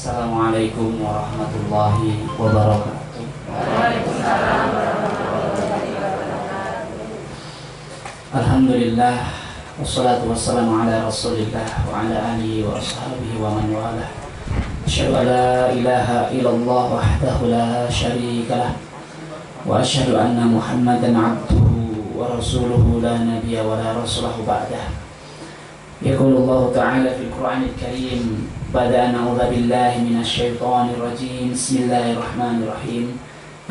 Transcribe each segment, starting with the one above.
Assalamualaikum warahmatullahi wabarakatuh. Waalaikumsalam warahmatullahi wabarakatuh. Alhamdulillah, wassalatu wassalamu ala rasulillah wa ala alihi wa ashabihi wa man walah. Asyhadu an la ilaha illallah wahdahu la syarika lah wa asyhadu anna Muhammadan abduhu wa rasuluhu la nabiyya wa la rasulahu ba'dah. Yaqulullahu ta'ala fil Qur'anil Karim ba'da an a'udzu billahi minasy syaithanir rajim. Bismillahirrahmanirrahim.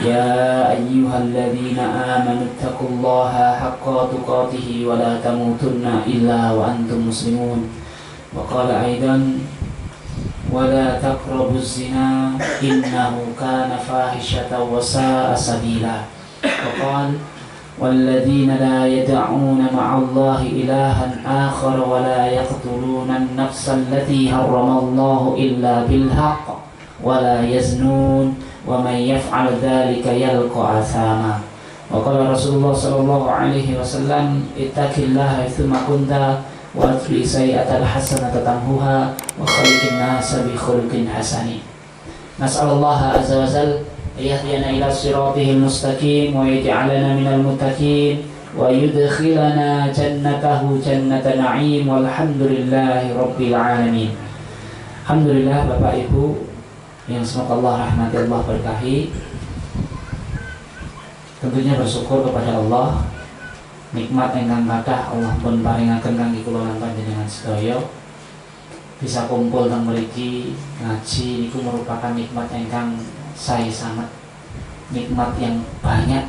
Ya ayyuhalladzina amanu taqullaha haqqa tuqatih wa la tamutunna illa wa antum muslimun. Wa qala aidan wa la taqrabuz zina innahu kana fahishatan wa sa'a sabila. Wa qala walladzina la yad'una ma'allahi ilahan akhar wa la yaqtuluna an-nafsa allati harramallahu illa bil haqq wa la yaznun wa man yaf'al dzalika yalqa athama. Wa qala Rasulullah sallallahu alaihi wasallam ittaqillaha tsumma kunta wa atbi sayyi'atal hasanata tamhuha wa khaliqin nasa bi khuluqin hasanin. Nas'alullaha azza wa jalla yahdina ila siratihil mustaqim wa yaj'alana minal muttaqin wa yudkhilana jannatahu jannatan na'im walhamdulillahi rabbil alamin. Alhamdulillah Bapak Ibu yang semoga Allah rahmati, Allah berkahi. Tentunya bersyukur kepada Allah nikmat ingkang kathah Allah pun paringaken kangge kula lan panjenengan sedaya bisa kumpul teng mriki ngaji niku merupakan nikmat ingkang sae sangat, nikmat yang banyak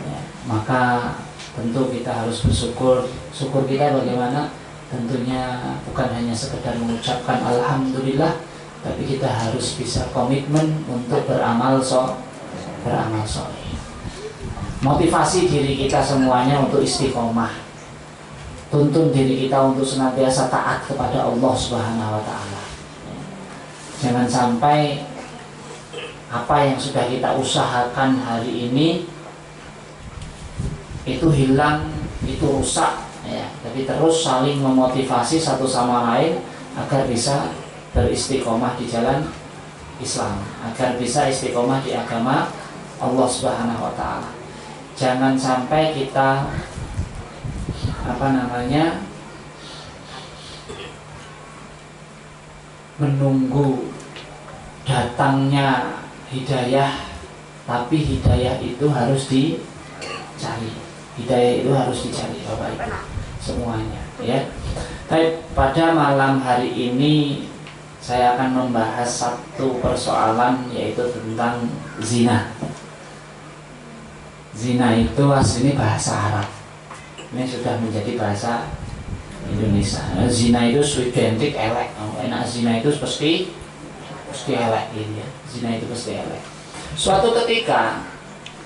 ya, maka tentu kita harus bersyukur. Syukur kita bagaimana? Tentunya bukan hanya sekedar mengucapkan alhamdulillah, tapi kita harus bisa komitmen untuk beramal soleh. Motivasi diri kita semuanya untuk istiqomah, tuntun diri kita untuk senantiasa taat kepada Allah Subhanahu wa Ta'ala. Jangan sampai apa yang sudah kita usahakan hari ini itu hilang, itu rusak ya. Tapi terus saling memotivasi satu sama lain agar bisa beristiqomah di jalan Islam, agar bisa istiqomah di agama Allah Subhanahu wa Ta'ala. Jangan sampai kita menunggu datangnya hidayah, tapi hidayah itu harus dicari. Hidayah itu harus dicari Bapak Ibu semuanya ya. Tapi pada malam hari ini saya akan membahas satu persoalan, yaitu tentang zina. Zina itu aslinya bahasa Arab, ini sudah menjadi bahasa Indonesia. Zina itu identik elek. Enak zina itu pasti elek gitu ya. Zina itu pasti elek. Suatu ketika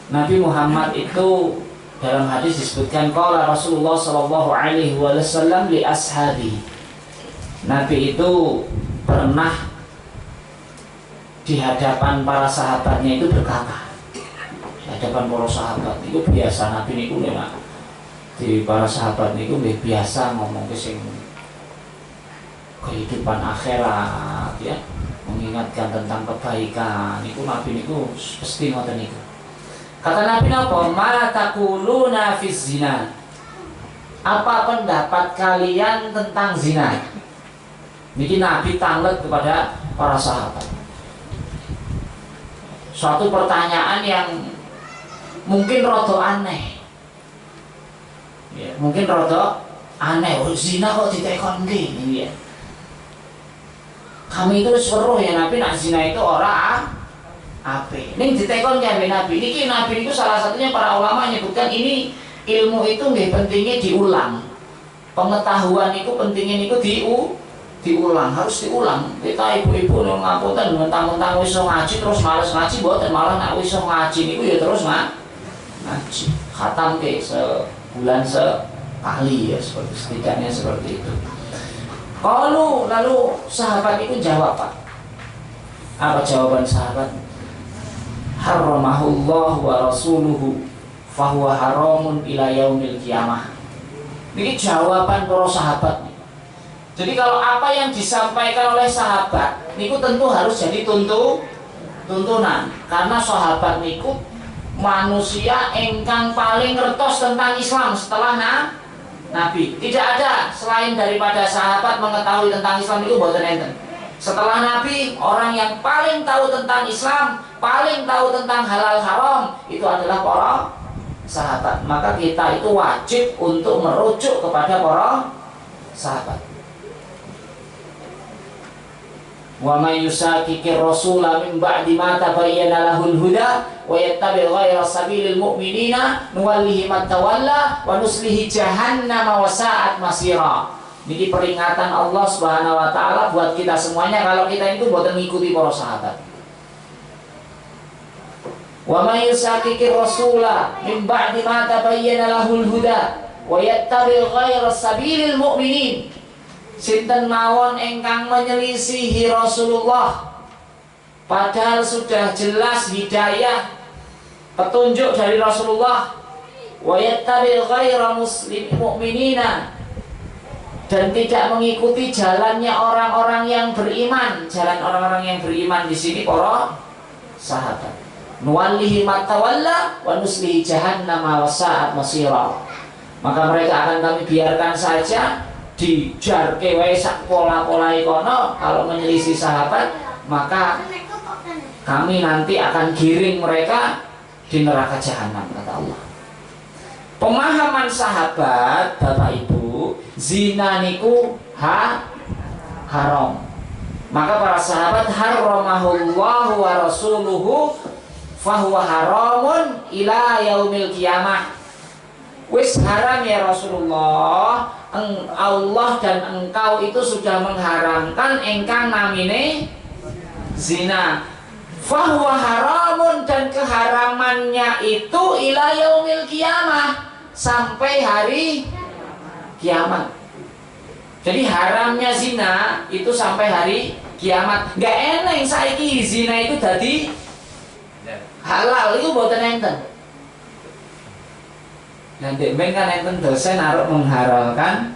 Nabi Muhammad itu dalam hadis disebutkan qala Rasulullah sallallahu alaihi wasallam li ashabi. Nabi itu pernah di hadapan para sahabatnya itu berkata, di hadapan para sahabat itu biasa Nabi niku memang di para sahabat niku biasa ngomong ke sing kehidupan akhirat ya, mengingatkan tentang kebaikan. Niku Nabi niku pasti ngoten niku. Kata Nabi napa? Ma taquluna fi zina. Apa pendapat kalian tentang zina? Niki Nabi tanglet kepada para sahabat. Suatu pertanyaan yang mungkin rada aneh. Ya, mungkin rada aneh. Oh, zina kok ditekon nggih ya. Kami itu seweruh ya Nabi, nak zina itu ora ape. Ning ditekon kabeh Nabi. Niki Nabi itu salah satunya para ulama menyebutkan ini ilmu itu nggih pentingnya diulang. Pengetahuan itu pentingnya niku diulang, harus diulang. Kita ibu-ibu nang ngapunten mentang-mentang wis iso ngaji terus males ngaji, mboten, malah nak wis iso ngaji niku ya terus ngaji. Khatam ke sebulan sekali ya, seperti setidaknya seperti itu. Lalu sahabat itu jawab, Pak. Apa jawaban sahabat? Harramahullah wa rasuluhu fahuwa haramun ila yaumil qiyamah. Ini jawaban para sahabat. Jadi kalau apa yang disampaikan oleh sahabat niku tentu harus jadi tuntunan, karena sahabat niku manusia ingkang paling ngertos tentang Islam setelah Nabi. Tidak ada selain daripada sahabat mengetahui tentang Islam itu boten enten. Setelah Nabi, orang yang paling tahu tentang Islam, paling tahu tentang halal haram itu adalah para sahabat. Maka kita itu wajib untuk merujuk kepada para sahabat. Wa may yushaqiqir rasula min ba'di ma tabayyana lahul huda wa yattabi' ghayra sabilil mu'minina nuwallihi ma tawalla wa nuslihi jahannam wa sa'at masira. Ini peringatan Allah Subhanahu wa taala buat kita semuanya kalau kita itu boten ngikuti para sahabat. Wa may yushaqiqir rasula min ba'di ma tabayyana lahul huda wa yattabi' ghayra sabilil mu'minin. Sinten mawon engkang menyelisihi Rasulullah padahal sudah jelas hidayah petunjuk dari Rasulullah, wa yattabi' ghayra muslim mu'minina, dan tidak mengikuti jalannya orang-orang yang beriman. Jalan orang-orang yang beriman di sini para sahabat. Nuwallihi ma tawalla wa nuslihi jahannam wa sa'at masira. Maka mereka akan kami biarkan saja dijarke wae sak pola-polae kono. Kalau menyelisih sahabat, maka kami nanti akan giring mereka di neraka jahanam, kata Allah. Pemahaman sahabat, Bapak Ibu, zina niku haram. Maka para sahabat haramahullahu wa rasuluhu fahuwa haramun ila yaumil qiyamah. Wis haram ya Rasulullah, Allah dan engkau itu sudah mengharamkan engkang namine zina. Fahuwa haramun, dan keharamannya itu ila yaumil qiyamah, sampai hari kiamat. Jadi haramnya zina itu sampai hari kiamat. Gak eneng saiki zina itu dadi halal, itu boten enten. Nanti ben kan enten dosen arep menghalalkan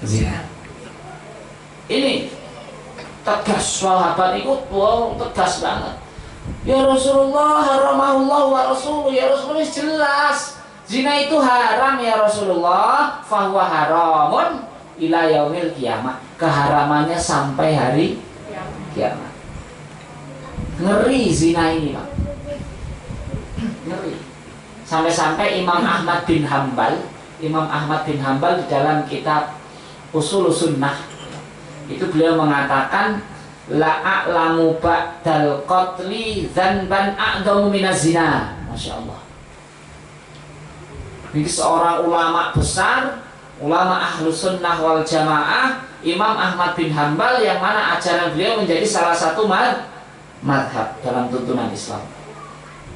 zina. Ini tegas, sahabat itu wow, tegas banget. Ya Rasulullah haramahullah wa rasuluh. Ya Rasulullah jelas zina itu haram ya Rasulullah. Fahuwa haramun ila yaumil qiyamah. Keharamannya sampai hari kiamat. Ngeri zina ini, Pak. Ngeri. Sampai-sampai Imam Ahmad bin Hambal di dalam kitab Ushul Sunnah itu beliau mengatakan la a'lamu ba'dal qatli dzanban a'dhamu minaz zina. Masya Allah. Ini seorang ulama besar, ulama ahlu sunnah wal jamaah, Imam Ahmad bin Hambal, yang mana ajaran beliau menjadi salah satu madhab dalam tuntunan Islam.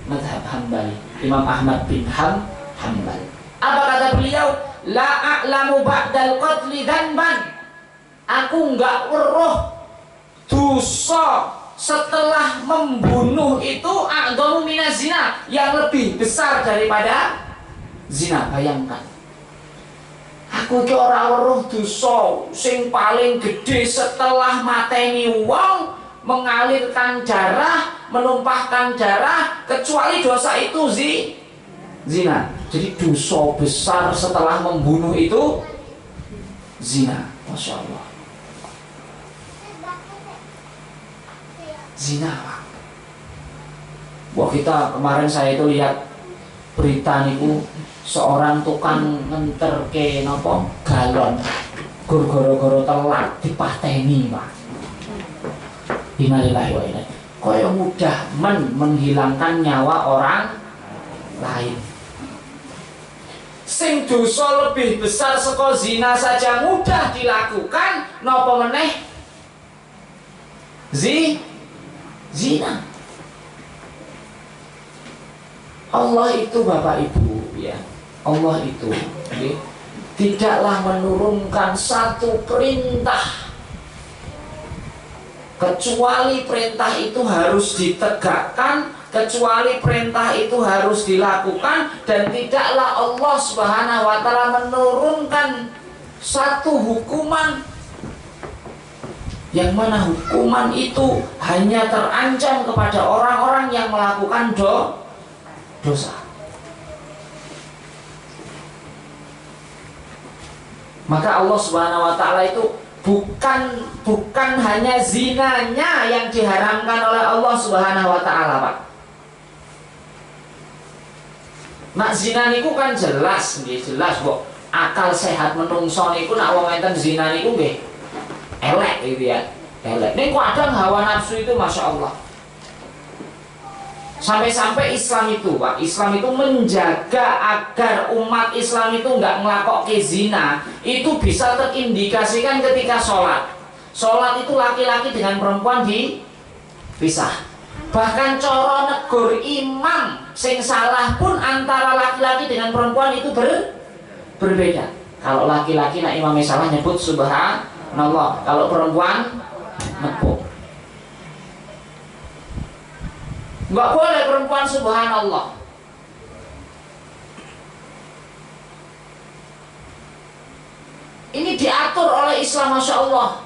Madhab Hambali, Imam Ahmad bin Hambal. Apa kata beliau? La a'lamu ba'dal qatli dzanban. Aku enggak weruh dosa setelah membunuh itu a'dhamu minaz zina, yang lebih besar daripada zina. Bayangkan, aku iki ora weruh dosa sing paling gede setelah mateni wong, mengalirkan darah, menumpahkan darah, kecuali dosa itu zina. Jadi dosa besar setelah membunuh itu zina. Masya Allah. Zina, Pak. Wah, kita kemarin saya itu lihat berita niku, seorang tukang ngenterke napa galon goro-goro telat dipateni, Pak. Innalillahi wa inna ilaihi. Kaya mudah menghilangkan nyawa orang lain. Sing dosa lebih besar saka zina saja mudah dilakukan, napa meneh zina. Allah itu Bapak Ibu ya, Allah itu tidaklah menurunkan satu perintah kecuali perintah itu harus ditegakkan, kecuali perintah itu harus dilakukan, dan tidaklah Allah Subhanahu wa taala menurunkan satu hukuman yang mana hukuman itu hanya terancam kepada orang-orang yang melakukan dosa. Maka Allah Subhanahu wa taala itu bukan hanya zinanya yang diharamkan oleh Allah Subhanahu wa taala, Pak. Nak zina niku kan jelas kok. Akal sehat menungso niku nak wong enten zina niku nggih elek gitu ya. Elek. Ning kadang hawa nafsu itu Masya Allah. Sampai-sampai Islam itu, Pak, Islam itu menjaga agar umat Islam itu nggak ngelakokke zina. Itu bisa terindikasikan ketika sholat. Sholat itu laki-laki dengan perempuan dipisah. Bahkan coro negur imam sing salah pun antara laki-laki dengan perempuan itu berbeda. Kalau laki-laki nak imamnya salah nyebut subhanallah, kalau perempuan nepuk. Nggak boleh perempuan subhanallah. Ini diatur oleh Islam, Masya Allah.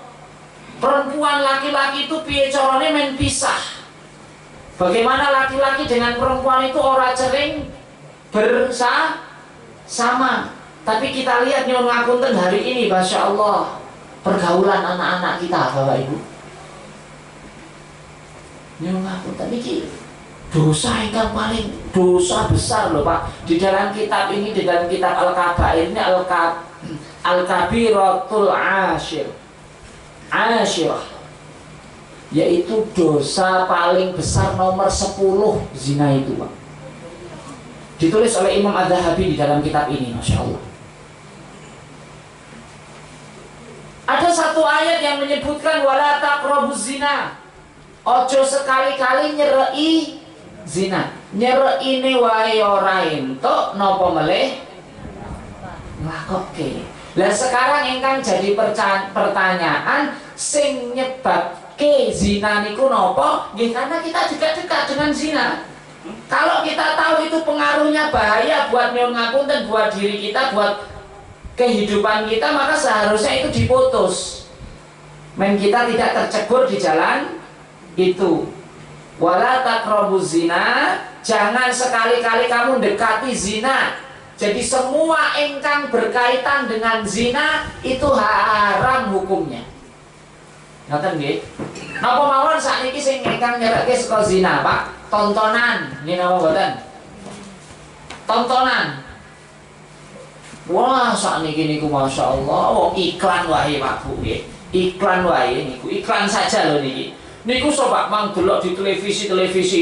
Perempuan laki-laki itu piye corone men pisah. Bagaimana laki-laki dengan perempuan itu ora cering bersama. Tapi kita lihat nyuwun ngapunten hari ini, Masya Allah, pergaulan anak-anak kita, Bapak Ibu. Nyuwun ngapunten iki dosa yang paling dosa besar loh, Pak. Di dalam kitab ini, di dalam kitab Al-Kabair ini Al-Kabiratul Asyirah, yaitu dosa paling besar nomor 10 zina itu, Pak. Ditulis oleh Imam Az-Zahabi di dalam kitab ini, Masya Allah. Ada satu ayat yang menyebutkan wala taqrabuz zina. Ojo sekali-kali nyerei zina. Nyereine wae ora entuk napa melih nglakokke. Lah sekarang ingkang jadi pertanyaan, sing nyebabke zina niku napa? Nggih karena kita dekat-dekat dengan zina. Kalau kita tahu itu pengaruhnya bahaya buat nyuwun ngapunten, buat diri kita, buat kehidupan kita, maka seharusnya itu diputus. Men kita tidak tercebur di jalan itu. Wala taqrabuz zina, jangan sekali-kali kamu dekati zina. Jadi semua ingkang berkaitan dengan zina itu haram hukumnya. Ngoten nggih. Napa mawon sakniki sing ingkang nyerekke saka zina, Pak? Tontonan, nggih napa mboten? Tontonan. Wah, sakniki niku Masya Allah, wong iklan wae Pak Bu nggih. Iklan wae niku, iklan saja lho niki. Niku coba mang delok di televisi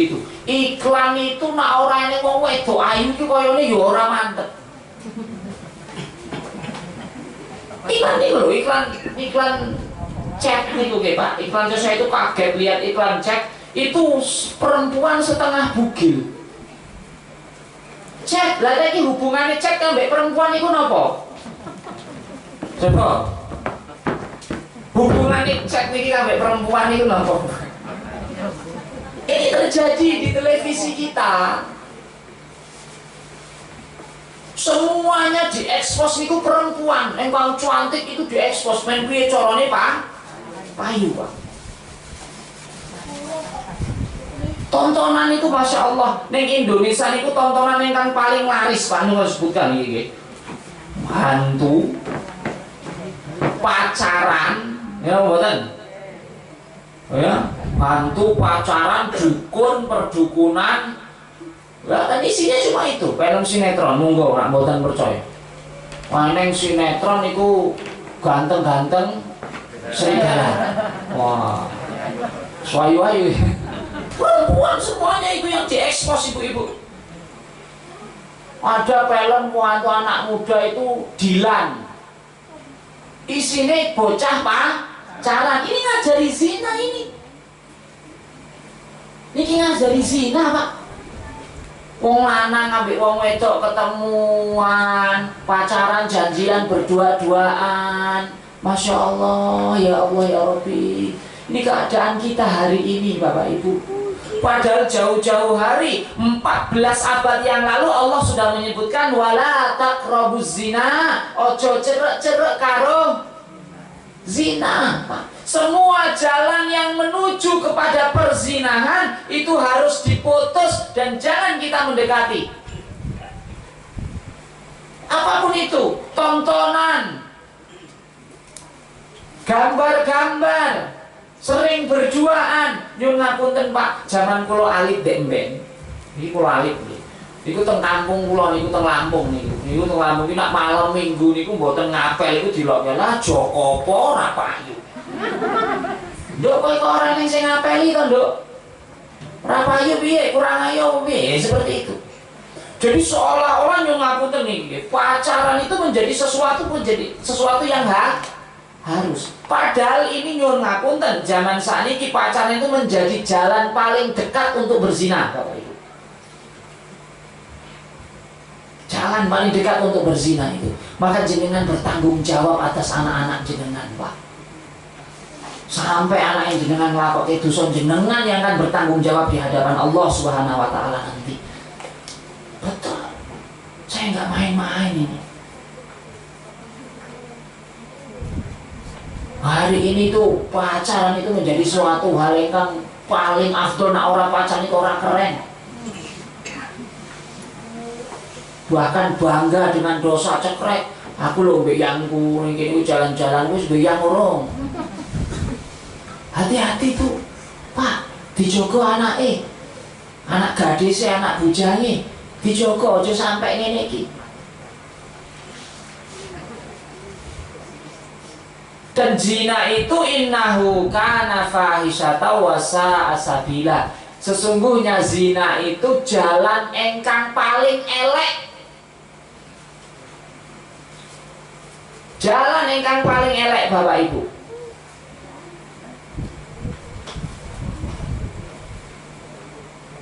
itu. Iklan itu nak ora ene wong wedok ayu iki koyone ya ora mantep. Iklan niku lho, iklan chat niku nggih Pak. Iklan saya itu kaget lihat iklan chat itu perempuan setengah bugil. Chat, lah iki hubungannya chat ambek perempuan iku napa? Coba. Hubungannya chat niki ambek perempuan iku napa? Ini terjadi di televisi kita. Semuanya diekspos niku perempuan, engkau cantik itu diekspos, men piye carane, Pak? Payu, Pak. Tontonan itu Masya Allah, neng Indonesia itu tontonan yang paling laris, Pak, nunggu sebutkan ini, hantu, pacaran, ya buatan, ya, hantu, pacaran, dukun, perdukunan, ya, dan isinya cuma itu, film sinetron, nunggu orang buatan percaya, neng sinetron itu ganteng-ganteng, serigala, wah, swayu-wayu. Perempuan semuanya itu yang diekspos ibu-ibu. Ada film waktu anak muda itu Dilan. Isinya bocah pacaran. Ini ngajari zina ini. Ini ngajari zina, Pak. Wong lanang ngambil wong wedok ketemuan, pacaran, janjian, berdua-duaan. Masya Allah, ya Allah, ya Rabbi. Ini keadaan kita hari ini, Bapak Ibu. Padahal jauh-jauh hari 14 abad yang lalu Allah sudah menyebutkan wala taqrabuz zina, ojo cerek-cerek karo zina. Semua jalan yang menuju kepada perzinahan itu harus diputus dan jangan kita mendekati. Apapun itu, tontonan, gambar-gambar, sering berduaan. Nyun ngapunten Pak, zaman kula alit dek mben. Iki kula alit nggih. Iku teng kampung kula niku teng Lampung niku. Niku teng Lampung iki nak malam Minggu niku mboten ngapel iku dilok lah Joko apa ora payu. Nduk kowe kok ora ning sing ngapeli to, Nduk? Ora payu piye? Kurang ayo piye? Seperti itu. Jadi seolah-olah nyun ngapunten niki, pacaran itu menjadi sesuatu yang harus. Padahal ini nyun ngapunten, zaman sakniki pacaran itu menjadi jalan paling dekat untuk berzina, Bapak Ibu. Jalan paling dekat untuk berzina itu. Maka jenengan bertanggung jawab atas anak-anak jenengan, Pak. Sampai anak yang jenengan melakukan dosa, jenengan yang akan bertanggung jawab di hadapan Allah Subhanahu wa taala nanti. Betul. Saya nggak main-main ini. Hari ini tuh pacaran itu menjadi suatu hal yang paling afdol. Nak orang pacaran itu orang keren. Bahkan bangga dengan dosa cekrek. Aku loh beyangku ini jalan-jalan wis beyang urung. Hati-hati tuh, Pak. Dijogo anak gadis anak bujange. Dijogo aja sampai ngene iki. Dan zina itu innahu kana fahisyata wa sa'a sabila. Sesungguhnya zina itu jalan engkang paling elek. Jalan engkang paling elek, Bapak Ibu.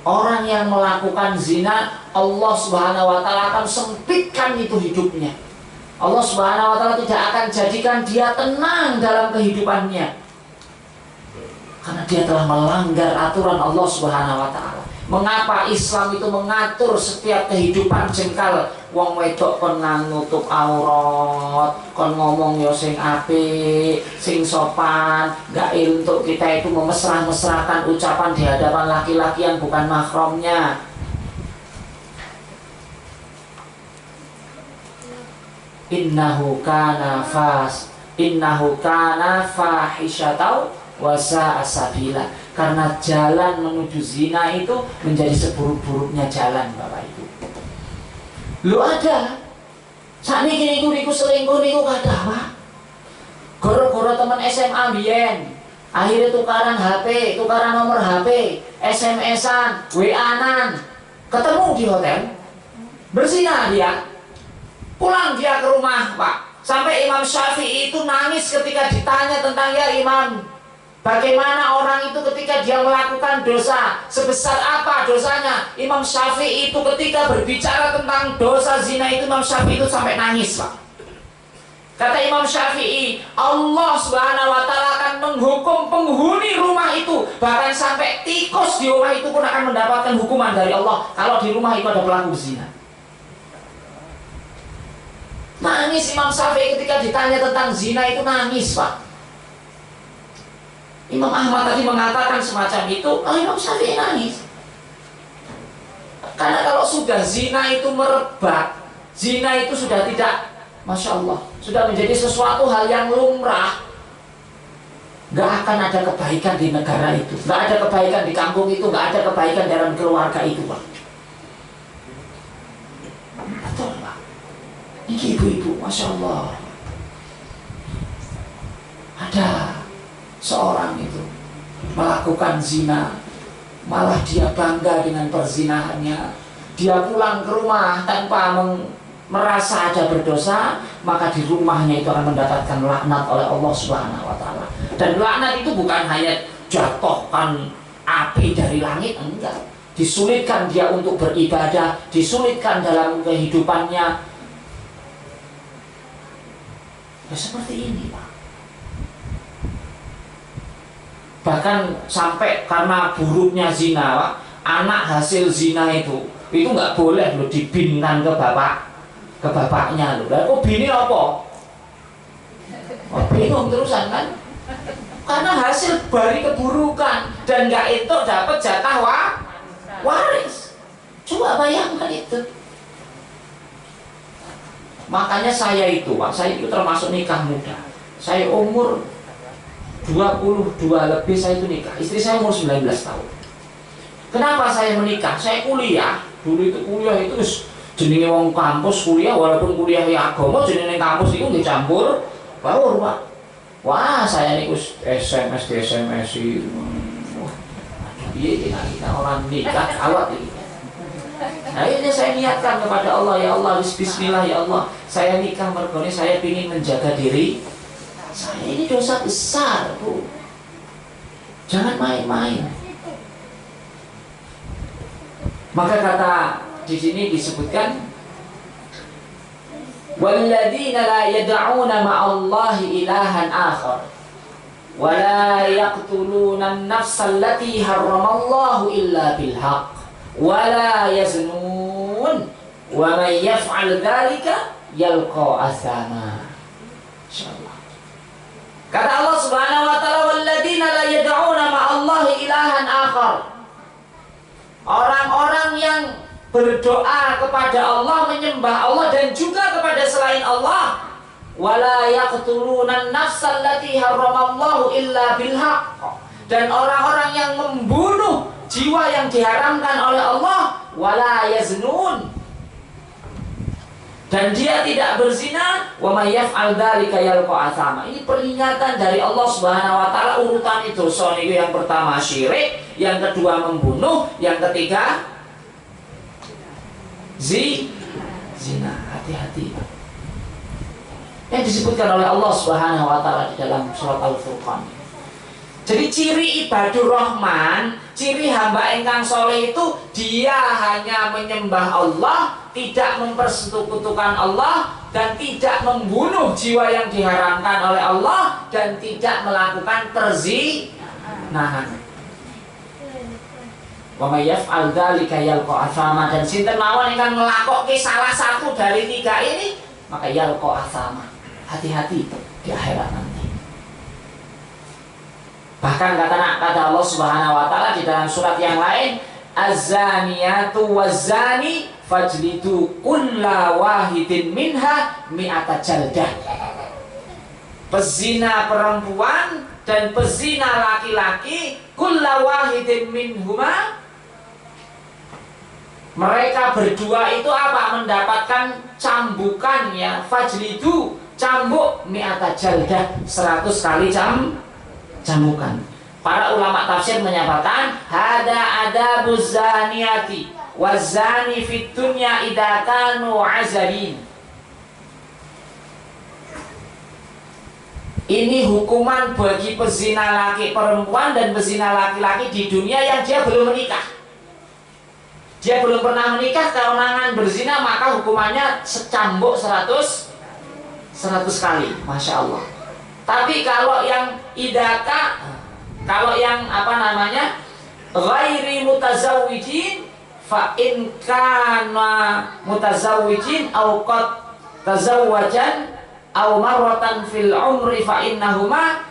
Orang yang melakukan zina, Allah Subhanahu wa taala akan sempitkan itu hidupnya. Allah Subhanahu wa taala tidak akan jadikan dia tenang dalam kehidupannya. Karena dia telah melanggar aturan Allah Subhanahu wa taala. Mengapa Islam itu mengatur setiap kehidupan jengkal? Wong wedok kon nutup aurat, kon ngomong yo sing apik, sing sopan, gak untuk kita itu memesra-mesrakan ucapan di hadapan laki-laki yang bukan mahramnya. Innahu kana fahisyatau wa sa'a sabila. Karena jalan menuju zina itu menjadi seburuk-buruknya jalan, Bapak Ibu. Lu ada sakniki niku selingkuh niku kadah, Pak. Goro-goro teman SMA biyen. Akhirnya tukaran HP, tukaran nomor HP, SMS-an, WA-an. Ketemu di hotel. Berzina dia. Pulang dia ke rumah, Pak. Sampai Imam Syafi'i itu nangis ketika ditanya tentang, ya Imam, bagaimana orang itu ketika dia melakukan dosa, sebesar apa dosanya? Imam Syafi'i itu ketika berbicara tentang dosa zina itu, Imam Syafi'i itu sampai nangis, Pak. Kata Imam Syafi'i, Allah Subhanahu wa taala akan menghukum penghuni rumah itu. Bahkan sampai tikus di rumah itu pun akan mendapatkan hukuman dari Allah kalau di rumah itu ada pelaku zina. Nangis Imam Syafi'i ketika ditanya tentang zina itu, nangis, Pak. Imam Ahmad tadi mengatakan semacam itu, Imam Syafi'i nangis. Karena kalau sudah zina itu merebak, zina itu sudah tidak, Masya Allah, sudah menjadi sesuatu hal yang lumrah. Gak akan ada kebaikan di negara itu, gak ada kebaikan di kampung itu, gak ada kebaikan dalam keluarga itu, Pak. Betul, Pak. Ini ibu-ibu, Masya Allah, ada seorang itu melakukan zina, malah dia bangga dengan perzinahannya. Dia pulang ke rumah tanpa merasa ada berdosa, maka di rumahnya itu akan mendapatkan laknat oleh Allah Subhanahu wa taala. Dan laknat itu bukan hanya jatuhkan api dari langit, enggak. Disulitkan dia untuk beribadah, disulitkan dalam kehidupannya. Ya seperti ini, Pak. Bahkan sampai karena buruknya zina, Pak, anak hasil zina itu nggak boleh loh dibinkan ke bapaknya loh. Lah kok bini apa? Oh, bingung terusan kan? Karena hasil dari keburukan dan nggak itu dapat jatah waris. Coba bayangkan itu. Makanya saya itu termasuk nikah muda. Saya umur 22 lebih saya itu nikah. Istri saya umur 19 tahun. Kenapa saya menikah? Saya kuliah. Dulu itu kuliah itu jenenge wong kampus kuliah, walaupun kuliah ya agama jenenge kampus itu dicampur baur, Pak. Wah, saya niku SMS di SMS itu. Wah, iya kita orang nikah awak ini. Nah ini saya niatkan kepada Allah, ya Allah, bismillah ya Allah, saya nikah mergone saya ingin menjaga diri saya. Ini dosa besar, Bu. Jangan main-main. Maka kata di sini disebutkan walladzina la yad'una ma'allahi ilahan akhar wa la yaqtuluna an-nafsa allati harramallahu illa bil haqq wa la yaznun wa man yaf'al dzalika yalqa athama. Insyaallah. Kata Allah Subhanahu wa taala walladzina la yad'una ma'allahi ilahan akhar. Orang-orang yang berdoa kepada Allah, menyembah Allah dan juga kepada selain Allah, wala yaqtuluna an-nafsa allati harramallahu illa bil haqq, dan orang-orang yang membunuh jiwa yang diharamkan oleh Allah, wala yaznun, dan dia tidak berzina, wa may yaf'al dzalika yalqa athama. Ini peringatan dari Allah Subhanahu wa taala. Urutan itu yang pertama syirik, yang kedua membunuh, yang ketiga zina. Hati-hati. Yang disebutkan oleh Allah Subhanahu wa taala di dalam surat Al-Furqan. Jadi ciri ibadur rahman, ciri hamba ingkang soleh itu dia hanya menyembah Allah, tidak mempersekutukan Allah, dan tidak membunuh jiwa yang diharamkan oleh Allah, dan tidak melakukan perzinahan. Wa may yaf'al dzalika yalqa athama, dan sinten mawon ingkang nglakokke salah satu dari tiga ini, maka yalqa athama. Hati-hati di akhirat nanti. Bahkan kata Allah Subhanahu wa taala di dalam surat yang lain, az-zaniyatu waz-zani fajlidu kulla wahidin minha mi'ata jaldah. Pezina perempuan dan pezina laki-laki, kulla wahidin minhuma, mereka berdua itu apa? Mendapatkan cambukan, ya, fajlidu, cambuk, mi'ata jaldah, 100 kali cambukan. Para ulama tafsir menyatakan hada adabuz zaniyati wazani fid dunya idza kanu azabin. Ini hukuman bagi pezina laki perempuan dan pezina laki-laki di dunia yang dia belum menikah. Dia belum pernah menikah, kewenangan berzina, maka hukumannya secambuk 100 kali. Masya Allah. Tapi kalau yang idaka, kalau yang ghairi mutazawwijin, fa in kana mutazawwijin aw qad tazawwajan aw marratan fil umri fa innahuma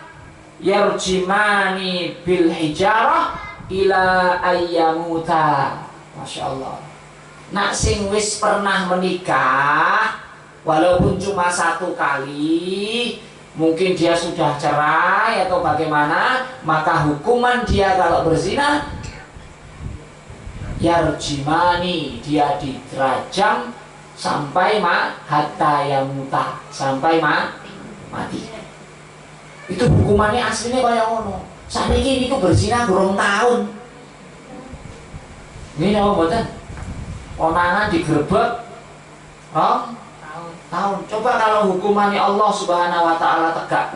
yarjimani bil hijarah ila ayyamuta. Masya Allah. Nak sing wis pernah menikah, walaupun cuma 1 kali, mungkin dia sudah cerai atau bagaimana, maka hukuman dia kalau berzina yarjimani, dia dirajam sampai hatta yamuta, sampai mati. Itu hukumannya aslinya kayak ngono. Sakniki niku berzina durung tahun. Ini apa mboten? Konangan digerebek tahun. Coba kalau hukumannya Allah Subhanahu wa taala tegak,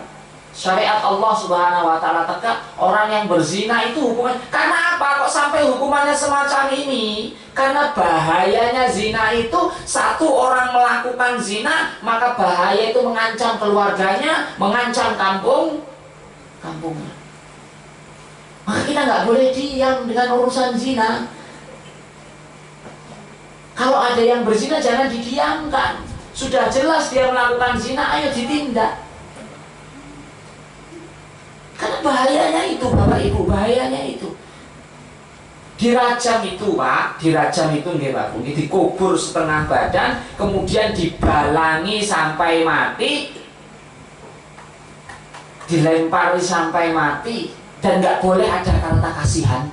syariat Allah Subhanahu wa taala tegak, orang yang berzina itu hukuman. Karena apa kok sampai hukumannya semacam ini? Karena bahayanya zina itu, satu orang melakukan zina, maka bahaya itu mengancam keluarganya, mengancam kampungnya. Maka kita nggak boleh diam dengan urusan zina. Kalau ada yang berzina jangan didiamkan. Sudah jelas dia melakukan zina, ayo ditindak. Karena bahayanya itu Bapak Ibu, bahayanya itu. Dirajam itu Pak, dirajam itu nggih Pak Bu, dikubur setengah badan, kemudian dibalangi sampai mati, dilempari sampai mati, dan nggak boleh ada kata kasihan.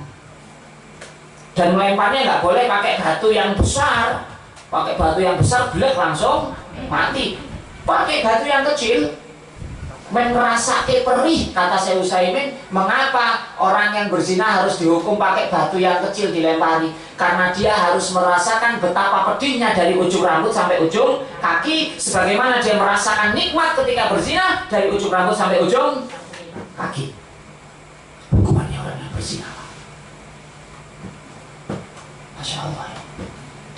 Dan melemparnya nggak boleh pakai batu yang besar, pakai batu yang besar blek langsung mati. Pakai batu yang kecil, merasake perih, kata Syekh Utsaimin. Mengapa orang yang berzina harus dihukum pakai batu yang kecil dilempari? Karena dia harus merasakan betapa pedihnya dari ujung rambut sampai ujung kaki, sebagaimana dia merasakan nikmat ketika berzina dari ujung rambut sampai ujung kaki. Hukumannya orang yang berzina, Masya Allah.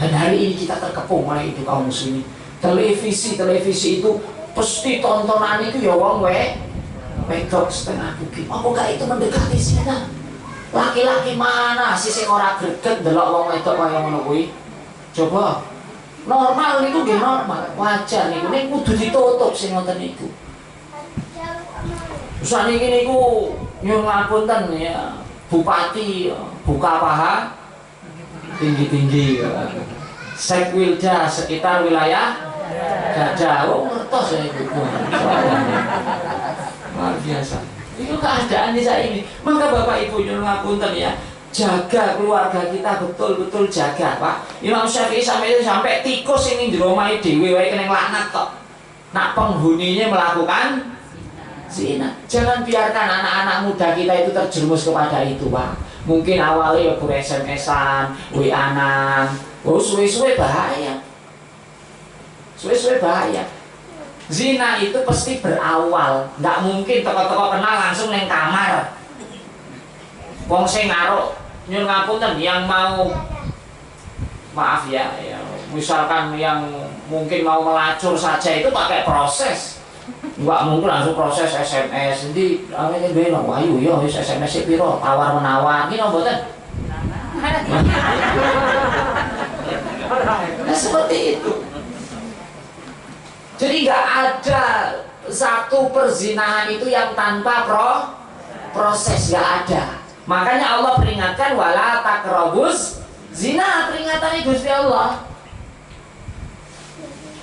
Dan hari ini kita terkepung oleh itu kaum muslimin. Televisi itu pasti tontonan itu ya wong wedok setengah bukit. Apakah itu mendekati zina? Laki-laki mana sih sing ora greget delok wong wedok kaya ngono kuwi? Coba. Normal niku nggih normal, wajar niku. Nek kudu ditutup sing ngoten niku. Sakniki niku nyuwun ngapunten ya, bupati buka paha tinggi-tinggi. Sekwilda sekitar wilayah dada, ngertos ya itu luar biasa. Itu keadaan di saya ini. Maka Bapak Ibu nyuwun ngapunten ya, jaga keluarga kita betul-betul jaga Pak. Imam Syafi'i sampai tikus ini di rumah dhewe wae kena laknat kok. Nak penghuninya melakukan zina. Jangan biarkan anak-anak muda kita itu terjerumus kepada itu Pak. Mungkin awalnya ya SMS-an, WA-an, suwe-suwe bahaya. Suwe-suwe bahaya. Zina itu pasti berawal, nggak mungkin toko-toko kenal langsung neng kamar. Wong sing naruh nyuwun ngapunten yang mau maaf ya, misalkan yang mungkin mau melacur saja itu pakai proses. Nggak mungkin langsung proses SMS. Nanti awalnya beno, wayu yo SMS piro, tawar menawar, ini mboten. Nah seperti itu. Jadi nggak ada satu perzinahan itu yang tanpa proses, nggak ada. Makanya Allah peringatkan wala taqrabuz zina, peringatan Gusti Allah.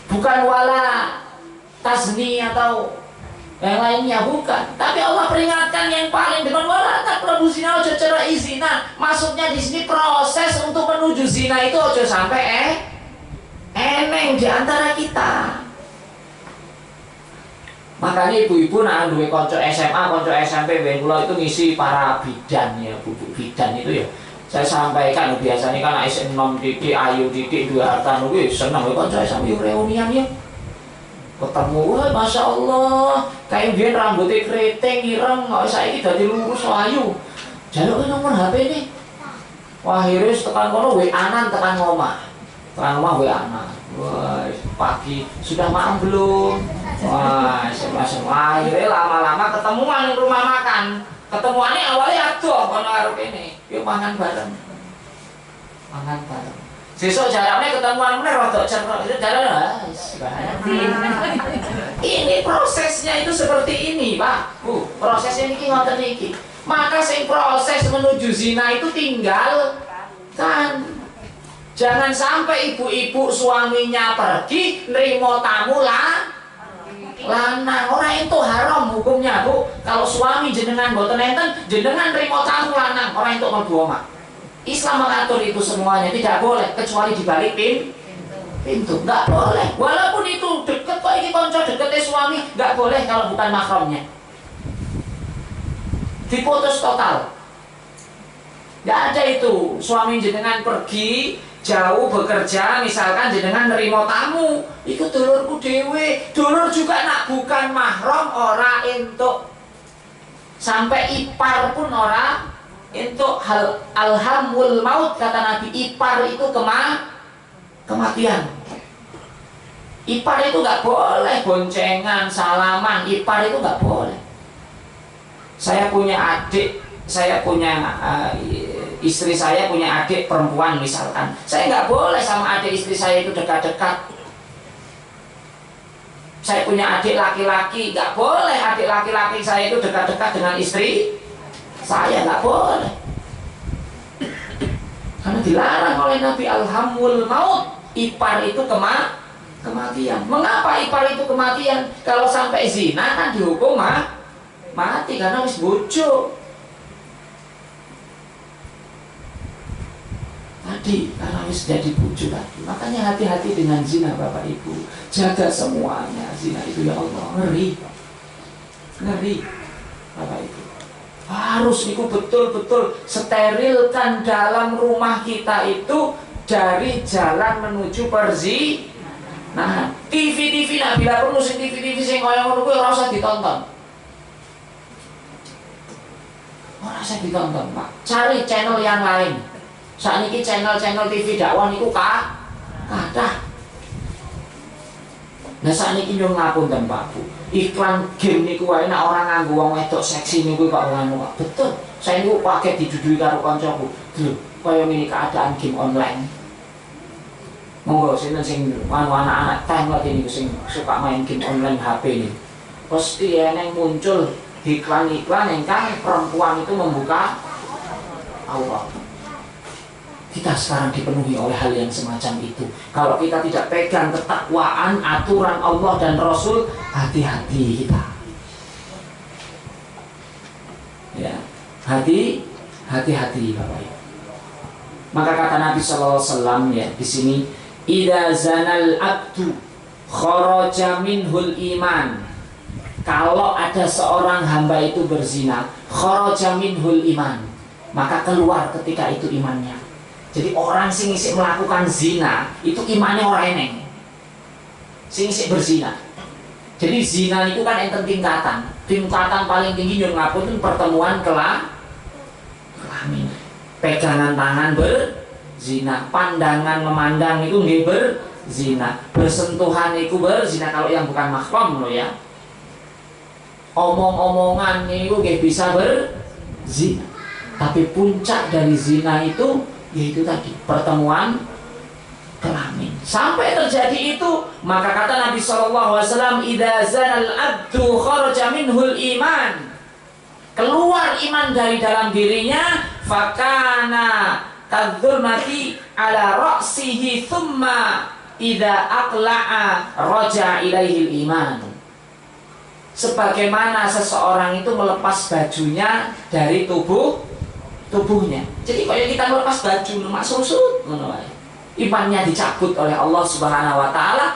Bukan wala tasni atau yang lainnya, bukan. Tapi Allah peringatkan yang paling depan, wala taqrabuz zina, ojo cerai zina. Maksudnya di sini proses untuk menuju zina itu ojo sampai eneng di antara kita. Makanya ibu-ibu nak duwe konco SMA, konco SMP, ben kula itu ngisi para bidan ya, bu bidan itu ya. Saya sampaikan biasanya kan ASN nom titik, ayu titik, dua harta nunggu seneng konco SMP reunian ya. Ketemu, wah Masya Allah, kayak biar rambutnya keriting, ireng, nggak saiki dadi lurus ayu. Jaluk nomor HP ini. Wah akhirnya tekan kono WA-an tekan ngomah. Tekan ngomah WA-an. Wah, pagi sudah makan belum? Wah, semua akhirnya lama-lama ketemuan di rumah makan. Ketemuannya awalnya aduh, kono karo kene. Yuk makan bareng. Makan bareng. Sesuk jaraknya ketemuan meneh rada cerok. Jarak ini prosesnya itu seperti ini, Pak. Bu, prosesnya ini ngoten iki. Maka sing proses menuju zina itu tinggal kan. Jangan sampai ibu-ibu suaminya pergi nerimo tamu lanang, orang itu haram hukumnya Bu. Kalau suami jenengan boten enten, jenengan nerimo tamu lanang, orang itu mlebu omah. Islam mengatur itu semuanya, tidak boleh kecuali di balik pintu, nggak boleh. Walaupun itu deket kok, ini konco deketnya suami, nggak boleh kalau bukan mahramnya. Diputus total. Nggak ada itu. Suami jenengan pergi jauh bekerja, misalkan jenengan nerimo tamu, ikut dulurku dewe, dulur juga nak bukan mahram ora entuk, sampai ipar pun ora entuk. Alhamul maut kata Nabi, ipar itu kematian. Ipar itu nggak boleh boncengan, salaman, ipar itu nggak boleh. Saya punya adik, saya punya istri saya punya adik perempuan misalkan, saya nggak boleh sama adik istri saya itu dekat-dekat. Saya punya adik laki-laki, nggak boleh adik laki-laki saya itu dekat-dekat dengan istri saya, nggak boleh. Karena dilarang oleh Nabi, alhamul maut, ipar itu kematian. Mengapa ipar itu kematian? Kalau sampai zina kan dihukum mati karena wis bojo. Tadi karena wis jadi bojo tadi. Makanya hati-hati dengan zina Bapak Ibu. Jaga semuanya. Zina itu ya Allah ngeri. Ngeri Bapak Ibu. Harus itu betul-betul sterilkan dalam rumah kita itu dari jalan menuju perzinahan. Nah, TV nak bila perlu sing TV sing kaya ngono kuwi ora usah ditonton. Ora usah ditonton, Pak. Cari channel yang lain. Sakniki channel-channel TV dakwah niku kathah. Nah sakniki yo ngapunten Pak Bu. Iklan game niku wae nek ora nganggo wong wedok seksi niku kok ngono kok. Betul. Saya niku pakai didudui karo kancaku. Lho, kaya ngene keadaan game online. Monggo sing anak-anak tanglet niku sing suka main game online HP ini. Pasti eneng muncul iklan-iklan ingkang perempuan itu membuka aurat. Kita sekarang dipenuhi oleh hal yang semacam itu. Kalau kita tidak pegang ketakwaan, aturan Allah dan Rasul, hati-hati kita. Ya, hati-hati Bapak Ibu. Maka kata Nabi Sallallahu Alaihi Wasallam ya di sini, "Idza zanal abdu kharaja minhul iman." Kalau ada seorang hamba itu berzina, kharaja minhul iman, maka keluar ketika itu imannya. Jadi orang sing isik melakukan zina itu imannya orang eneng. Sing isik berzina. Jadi zina itu kan enten tingkatan. Tingkatan paling tinggi yo ngapunten pertemuan kelamin. Pegangan tangan berzina, pandangan memandang itu nggih berzina, bersentuhan itu berzina kalau yang bukan mahram loh ya. Omong-omongan itu nggih bisa berzina. Tapi puncak dari zina itu yaitu tadi pertemuan kelamin. Sampai terjadi itu, maka kata Nabi SAW, idza zanal abdu kharaja minhul iman. Keluar iman dari dalam dirinya, fakana kadzulmati ala ra'sihi thumma idza aqla'a raja ilaihil iman. Sebagaimana seseorang itu melepas bajunya dari tubuhnya. Jadi kalau kita melepas baju lemak susut, imannya dicabut oleh Allah Subhanahu Wa Taala.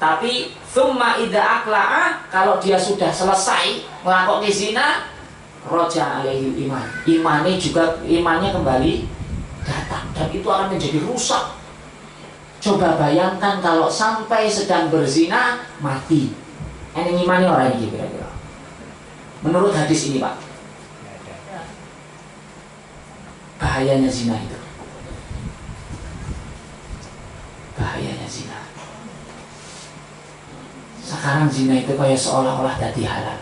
Tapi thumma idza aqla'a, kalau dia sudah selesai melakukan zina, raja alaihi iman. Imannya kembali datang dan itu akan menjadi rusak. Coba bayangkan kalau sampai sedang berzina mati. Ini imannya orang ini kira-kira. Menurut hadis ini Pak. Bahayanya zina itu. Bahayanya zina. Sekarang zina itu kayak seolah-olah jadi halal.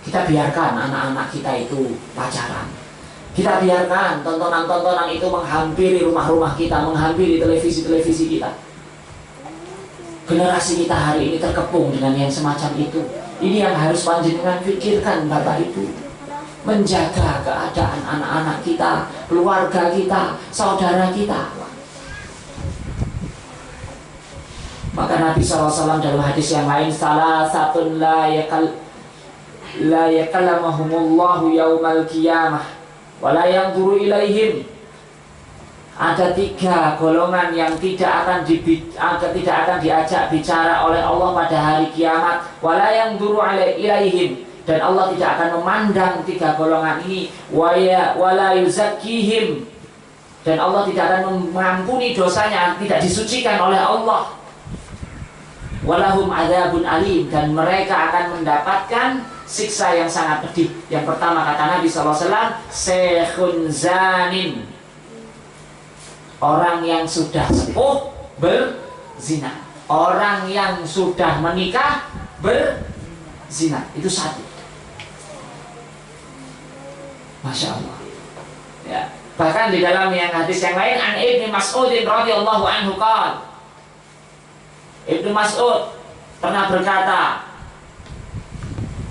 Kita biarkan anak-anak kita itu pacaran. Kita biarkan tontonan-tontonan itu menghampiri rumah-rumah kita, menghampiri televisi-televisi kita. Generasi kita hari ini terkepung dengan yang semacam itu. Ini yang harus panjenengan pikirkan Bapak Ibu. Menjaga keadaan anak-anak kita, keluarga kita, saudara kita. Maka Nabi SAW dalam hadis yang lain, salah satu la yakalamahumullahu yaumal qiyamah wa la yanzuru ilaihim. Ada 3 golongan yang tidak akan diajak bicara oleh Allah pada hari kiamat, wa la yanzuru ilaihim. Dan Allah tidak akan memandang 3 golongan ini, wala yuzakkihim, dan Allah tidak akan mengampuni dosanya, tidak disucikan oleh Allah. Walahum adzabun alim, dan mereka akan mendapatkan siksa yang sangat pedih. Yang pertama kata Nabi SAW, syekhun zanin, orang yang sudah sepuh berzina, orang yang sudah menikah berzina, itu satu. Masya Allah ya. Bahkan di dalam yang hadis yang lain, an Ibnu Mas'ud radhiyallahu anhu qala, Ibnu Mas'ud pernah berkata,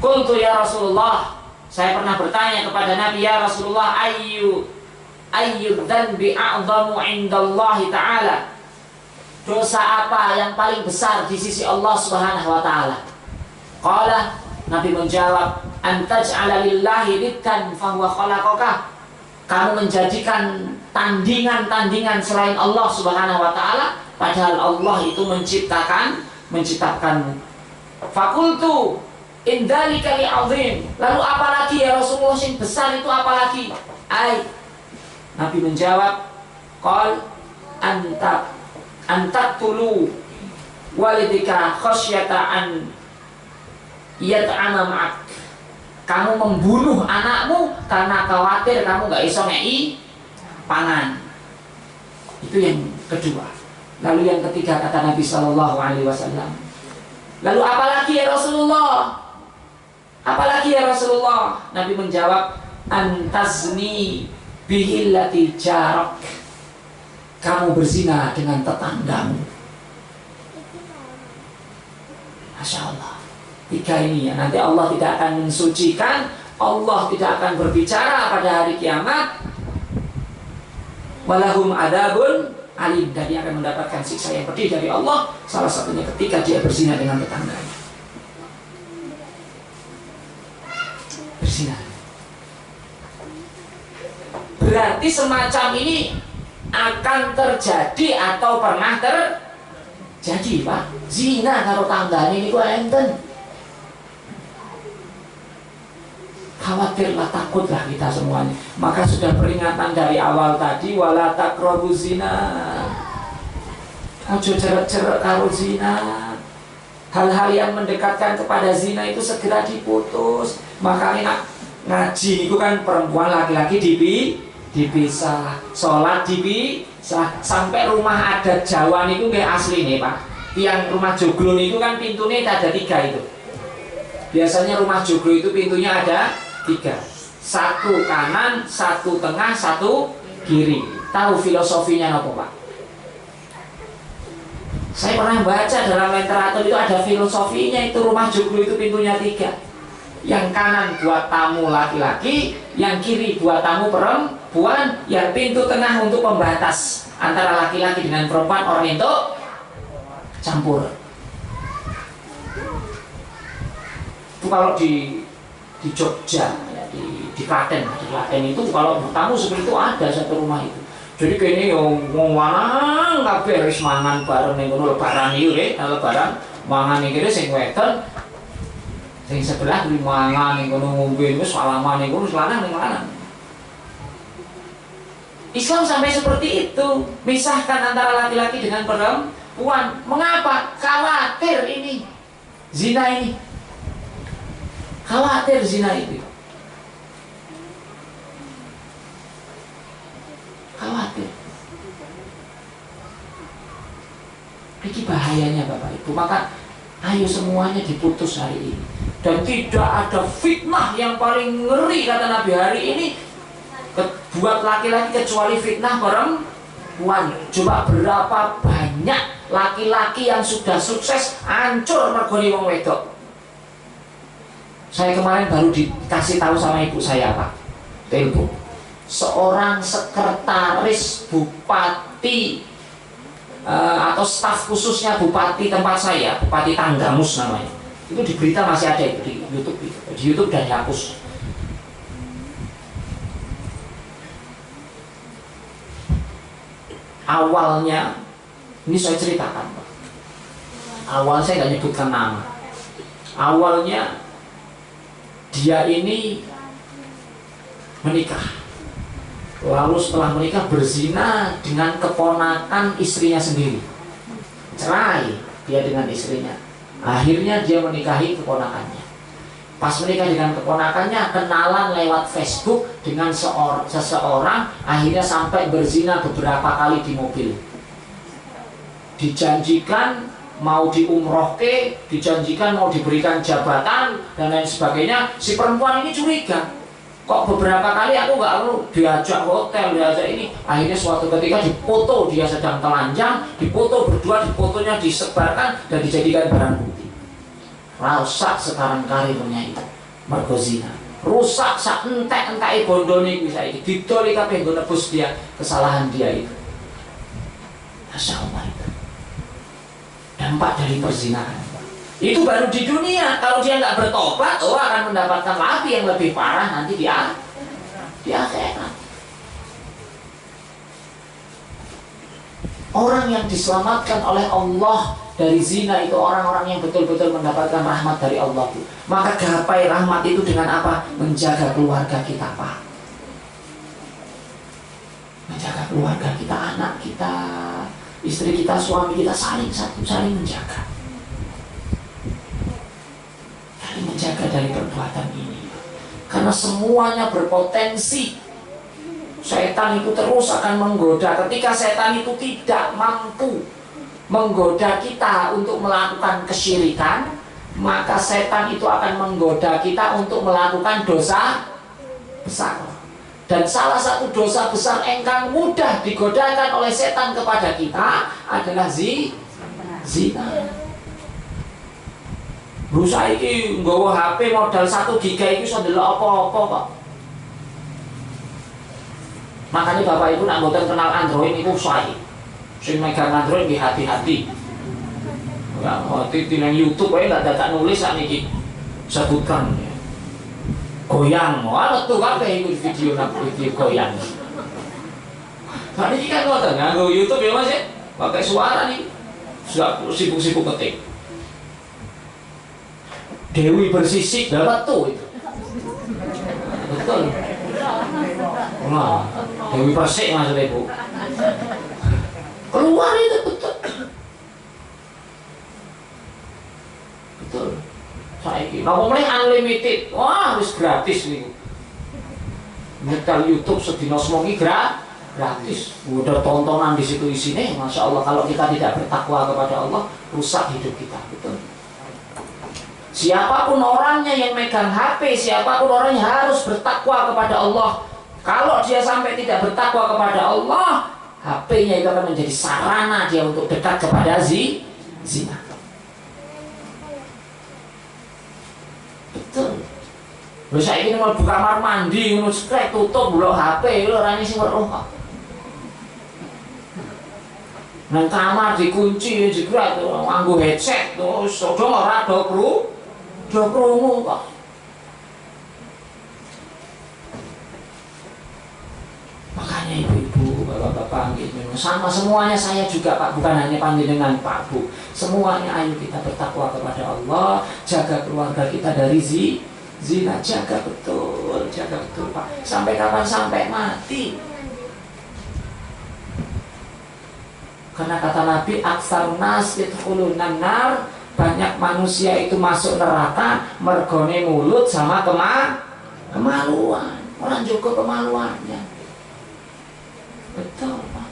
qultu ya Rasulullah, saya pernah bertanya kepada Nabi, ya Rasulullah, ayyu dzanbi a'zamu indallahi ta'ala, dosa apa yang paling besar di sisi Allah Subhanahu wa taala? Qala, Nabi menjawab, antaj'ala lillahi niddan fahuwa khalaqaka, kamu menjadikan tandingan-tandingan selain Allah Subhanahu wa taala, padahal Allah itu menciptakanmu. Fakultu indalika li'azim, lalu apalagi ya Rasulullah, yang besar itu apalagi? Nabi menjawab, qal antaqtulu walidika khasyata an yat'ama ma'ak, kamu membunuh anakmu karena khawatir kamu gak iso ngei pangan. Itu yang kedua. Lalu yang ketiga kata Nabi SAW, lalu apalagi ya Rasulullah? Apalagi ya Rasulullah? Nabi menjawab, antazni bihillati jarak, kamu berzina dengan tetanggamu. Masya Allah. Tiga ini ya, nanti Allah tidak akan mensucikan, Allah tidak akan berbicara pada hari kiamat. Walahum adabun alim, dan dia akan mendapatkan siksa yang pedih dari Allah. Salah satunya ketika dia berzina dengan tetangganya. Berzina. Berarti semacam ini akan terjadi atau pernah terjadi, Pak. Zina karo tanggane niku enten. Khawatirlah, takutlah kita semuanya. Maka sudah peringatan dari awal tadi, wala taqrabu zina, ojo cerek-cerek karo zina. Hal-hal yang mendekatkan kepada zina itu segera diputus. Makanya ngaji itu kan perempuan laki-laki dipisah, sholat dipisah. Sampai rumah adat Jawa itu kayak asli nih Pak, yang rumah joglo itu kan pintunya ada 3 itu. Biasanya rumah joglo itu pintunya ada 3, 1 kanan, 1 tengah, 1 kiri. Tahu filosofinya apa Pak? Saya pernah baca dalam literatur itu ada filosofinya, itu rumah joglo itu pintunya 3. Yang kanan buat tamu laki-laki, yang kiri buat tamu perempuan, yang pintu tengah untuk pembatas antara laki-laki dengan perempuan, orang itu campur. Itu kalau di Jogja, ya, di Klaten itu kalau tamu seperti itu ada satu rumah itu. Jadi kayaknya yang mangan kabeh wis mangan bareng ning ngono lebaran iki nggih, lebaran mangan iki sing wedon sing sebelah kuwi mangan ning ngono ngombe wis salaman ning ngono lanang ning lanang. Islam sampai seperti itu, misahkan antara laki-laki dengan perempuan. Mengapa? Khawatir ini zina ini. Khawatir zina itu. Khawatir. Ini bahayanya Bapak Ibu. Maka ayo semuanya diputus hari ini. Dan tidak ada fitnah yang paling ngeri kata Nabi hari ini buat laki-laki kecuali fitnah perempuan. Coba berapa banyak laki-laki yang sudah sukses hancur mergoni wong wedok. Saya kemarin baru dikasih tahu sama ibu saya Pak, telepon. Seorang sekretaris bupati atau staf khususnya bupati tempat saya, Bupati Tanggamus namanya. Itu di berita masih ada itu di YouTube itu. Di YouTube dan dihapus. Awalnya, ini saya ceritakan Pak. Awal saya nggak nyebutkan nama. Awalnya dia ini menikah, lalu setelah menikah berzina dengan keponakan istrinya sendiri, cerai dia dengan istrinya. Akhirnya dia menikahi keponakannya. Pas menikah dengan keponakannya, kenalan lewat Facebook dengan seseorang, akhirnya sampai berzina beberapa kali di mobil. Dijanjikan mau diumrohke, dijanjikan mau diberikan jabatan dan lain sebagainya. Si perempuan ini curiga, kok beberapa kali aku nggak perlu diajak hotel, diajak ini. Akhirnya suatu ketika dipoto dia sedang telanjang, dipoto berdua, dipotonya disebarkan dan dijadikan barang bukti. rusak sekarang karirnya itu mergo zina. Rusak sak entek-enteke bondone iku saiki didoli kabeh nggo nebus dia kesalahan dia itu. Masya Allah, itu dampak dari perzinahan. Itu baru di dunia. Kalau dia nggak bertobat, akan mendapatkan lagi yang lebih parah nanti di akhirat. Orang yang diselamatkan oleh Allah dari zina itu orang-orang yang betul-betul mendapatkan rahmat dari Allah itu. Maka gapai rahmat itu dengan apa? Menjaga keluarga kita, Pak. Menjaga keluarga kita, anak kita, istri kita, suami kita, saling menjaga. Saling menjaga dari perbuatan ini. Karena semuanya berpotensi setan itu terus akan menggoda. Ketika setan itu tidak mampu menggoda kita untuk melakukan kesyirikan, maka setan itu akan menggoda kita untuk melakukan dosa besar. Dan salah satu dosa besar engkang mudah digodakan oleh setan kepada kita adalah zina. Berusaha iki nggawa HP modal 1 giga iki iso ndelok apa-apa kok. Makanya Bapak Ibu nak mboten kenal Android niku sae. Sing megang Android nggih hati-hati. Ya, hati nang YouTube wae ndak dadak nulis sakniki. Sebutkan goyang, ana tuh kabeh iku video goyang. Sakniki kan ngoten nganggo YouTube ya Mas ya. Pakai suara nih. Sudah sibuk-sibuk ketik. Dewi bersisik dapat tuh itu. Betul. Nah, Dewi Persik maksudnya Ibu. Keluar itu betul. Betul. Saiki napa meneh unlimited. Wah, wis gratis niku. Nyetel YouTube sedina semono gratis. Udah tontonan di situ isine, Masya Allah. Kalau kita tidak bertakwa kepada Allah, rusak hidup kita. Betul. Siapapun orangnya yang megang HP, siapapun orangnya harus bertakwa kepada Allah. Kalau dia sampai tidak bertakwa kepada Allah, HP-nya itu akan menjadi sarana dia untuk dekat kepada zina. Betul. Lho saiki mau buka kamar mandi ngono skrek tutup blok HP lho ora sing weruh kok. Nang kamar dikunci jegrak nganggo headset terus sodong ora do krungu kok. Makanya ibu-ibu, bapak-bapak sama semuanya saya juga Pak, bukan hanya panjenengan Pak Bu. Semuanya ayo kita bertakwa kepada Allah, jaga keluarga kita dari zina, jaga betul Pak. Sampai kapan? Sampai mati. Karena kata Nabi, aksar nas yadkhulunan nar, banyak manusia itu masuk neraka mergone mulut sama kemaluan. Orang juga kemaluannya. Betul Pak.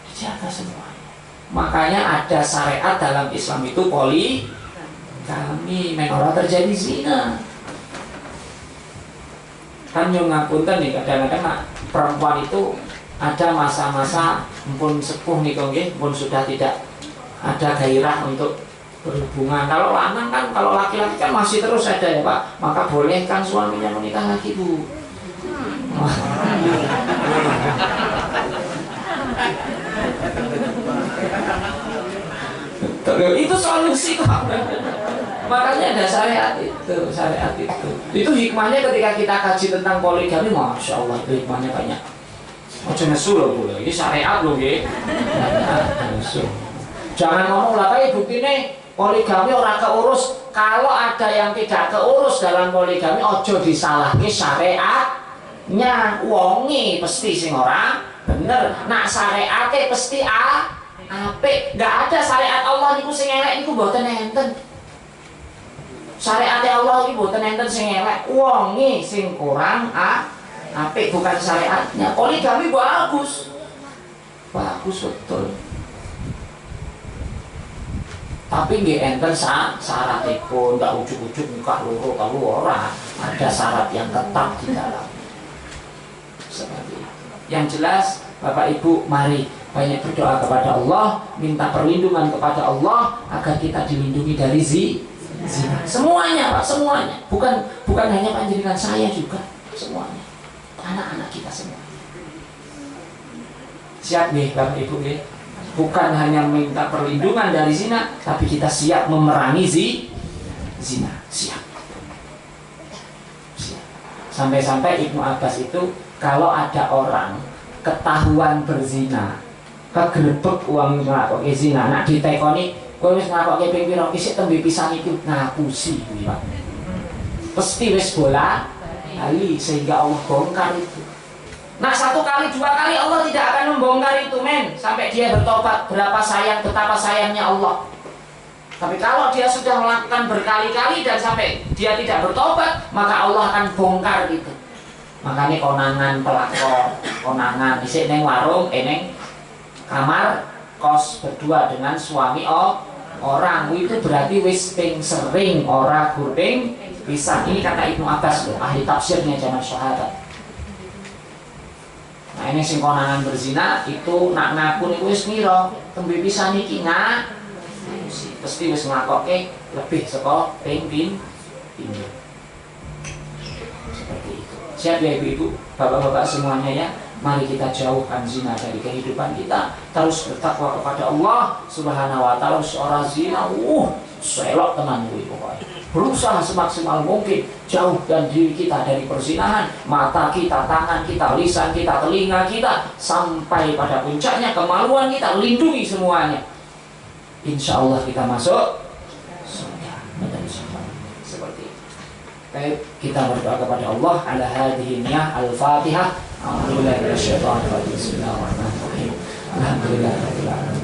Dijaga semuanya. Makanya ada syariat dalam Islam itu poligami, menora terjadi zina. Kan yang ngapunten nih kadang-kadang perempuan itu ada masa-masa pun sepuh nih pun sudah tidak ada gairah untuk berhubungan. Kalau lanang kan, kalau laki-laki kan masih terus ada ya Pak. Maka bolehkan suaminya menikah lagi Bu. Itu solusi kok. Makanya ada syariat itu. Itu hikmahnya ketika kita kaji tentang poligami, Masya Allah itu hikmahnya banyak. Ojo nesu loh Bu, ini syariat loh ya. Jangan ngomong lah kayak buktine poligami orang keurus. Kalau ada yang tidak keurus dalam poligami, ojo disalahke syariatnya. Wongi pasti sing ora bener. Nak syariate pasti apik. Enggak ada syariat Allah niku sing elek niku mboten enten. Syariat Allah iki mboten enten sing elek. Wonge sing kurang apik bukan syariatnya. Poligami bagus. Bagus betul. Tapi nggih enten syaratipun, ndak ujug-ujug nikah loro kalau ora. Ada syarat yang ketat di dalam. Seperti itu. Yang jelas Bapak Ibu, mari banyak berdoa kepada Allah, minta perlindungan kepada Allah agar kita dilindungi dari zina. Semuanya Pak, semuanya. Bukan hanya panjenengan, saya juga, semuanya. Anak-anak kita semua. Siap nih Bapak Ibu nih. Bukan hanya minta perlindungan dari zina, tapi kita siap memerangi zina. Siap. Sampai-sampai Ibnu Abbas itu kalau ada orang ketahuan berzina, kegerebek uang nglakoke zina, nak ditekoni kowe wis nglakoke ping pira isih tembe pisan iki ngapusi kuwi Pak. Pasti wis bola bali sehingga Allah bongkar itu. Nah 1 kali 2 kali Allah tidak akan membongkar itu men sampai dia bertobat. Betapa sayangnya Allah. Tapi kalau dia sudah melakukan berkali-kali dan sampai dia tidak bertobat, maka Allah akan bongkar itu. Makanya konangan pelakor, konangan isik neng warung, neng kamar kos berdua dengan suami orang itu berarti wis ping sering ora gurping bisa. Ini kata Ibnu Abbas loh, ahli tafsirnya zaman sahabat. Nah ini sing konangan berzina itu nak ngaku niku wis ngira tembe pisan iki pasti wis nglakoke lebih saka ping pindho. Seperti itu. Siap ya ibu-ibu, bapak-bapak semuanya ya. Mari kita jauhkan zina dari kehidupan kita. Terus bertakwa kepada Allah Subhanahu wa taala. Seorang zina, selok teman ibu pokoknya. Berusaha semaksimal mungkin jauhkan diri kita dari perzinahan. Mata kita, tangan kita, lisan kita, telinga kita, sampai pada puncaknya kemaluan kita, lindungi semuanya. Insya Allah kita masuk surga. Seperti itu. Baik, kita berdoa kepada Allah ala hadhihi niyah al-Fatihah. Alhamdulillah Bismillahirrahmanirrahim. Alhamdulillahirabbil alamin.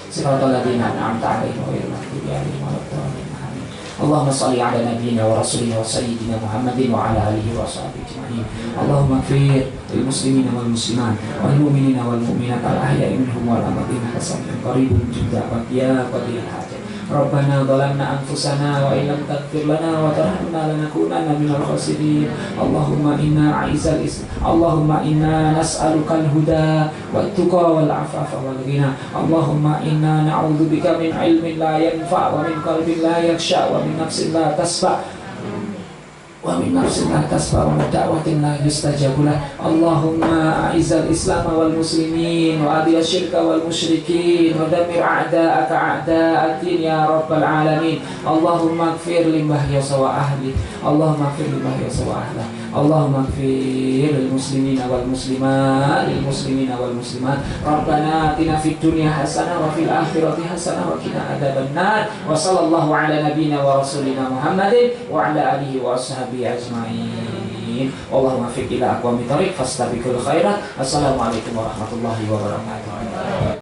Siratal ladzina an'amta 'alaihim ghairil maghdubi 'alaihim waladdallin. Allahumma shalli 'ala nabiyyina wa rasulina wa sayyidina Muhammadin wa 'ala alihi wa sahbihi ajma'in. Allahumma ighfir lil muslimina wal muslimat wal mu'minina wal mu'minat al ahya'i minhum wal amwatin hasanatan qaribun juzza wa ya qadil hajat. Rabbana zalamna anfusana wa illam taghfir lana wa tarhamna lanakunanna minal khasirin. Allahumma inna nas'aluka al-huda wat tuqa wal afafa wal ghina. Allahumma inna na'udzubika min ilmin la yanfa' wa min qalbin la yakhsha wa min nafsin la tasfa' wa min nafsin la tasfa' wa min da'watin la yustajabu lah. Allahumma a'izzal islam wal muslimin wa adil syirka wal musyrikin wa damir a'da'aka a'da'ad-din ya rabbal alamin. Allahumma ighfir li Yasa wa ahli. Allahumma ighfir li Yasa wa ahli. Allahumma ighfir lil muslimina wal muslimat Rabbana atina fid dunya hasanah wa fil akhirati hasanah wa qina adzabannar. Wa sallallahu ala nabiyyina wa rasulina Muhammadin wa ala alihi wa ashabihi ajma'in. Allahumma fiq ila aqwamit thariq fastabiqul khairat. Assalamualaikum warahmatullahi wabarakatuh.